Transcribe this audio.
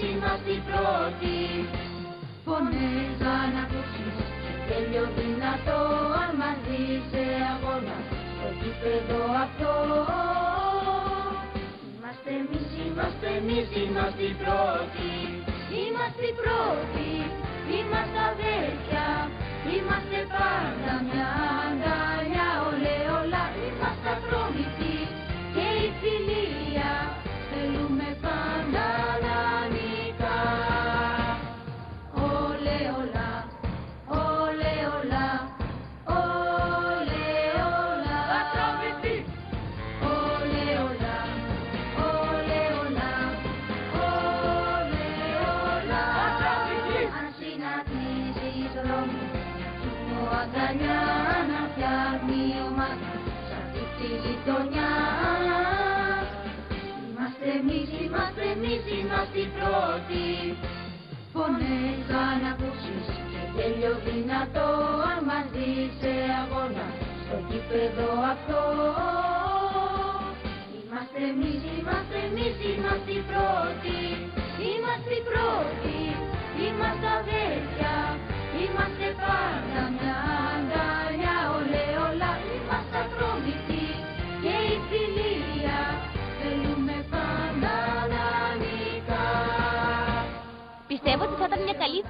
είμαστε οι πρώτοι. Φωνές αν ακούσεις και τέλειο δυνατό, αν μαζί σε αγώνα στο γήπεδο αυτό. Είμαστε εμείς, είμαστε οι πρώτοι. Είμαστε οι πρώτοι, είμαστε αδέρφια, είμαστε πάντα μια αγκαλιά. Ολέ όλα, είμαστε ατρόμητοι και η φιλία θέλουμε πάντα να νικά. Ολέ όλα, ολέ όλα, ολέ όλα, ατρόμητοι. Ολέ όλα, ολέ όλα, ολέ όλα, ατρόμητοι. Αν συναντήσεις δρόμο, σου αγκαλιά να φτιάχνει ομάδα σ' αυτή τη γειτονιά. Είμαστε εμείς, είμαστε οι πρώτοι. Φωνές αν ακούσεις και τέλειο δυνατό, αν μαζί σε αγώνα στο γήπεδο αυτό. Είμαστε εμείς, είμαστε οι πρώτοι. Είμαστε οι πρώτοι, είμαστε αδέρφια, είμαστε πάντα μια αγκαλιά. Ολέ όλα, είμαστε ατρόμητοι και η φιλία θέλουμε πάντα να νικά. Πιστεύω ότι θα ήταν μια καλή ιδέα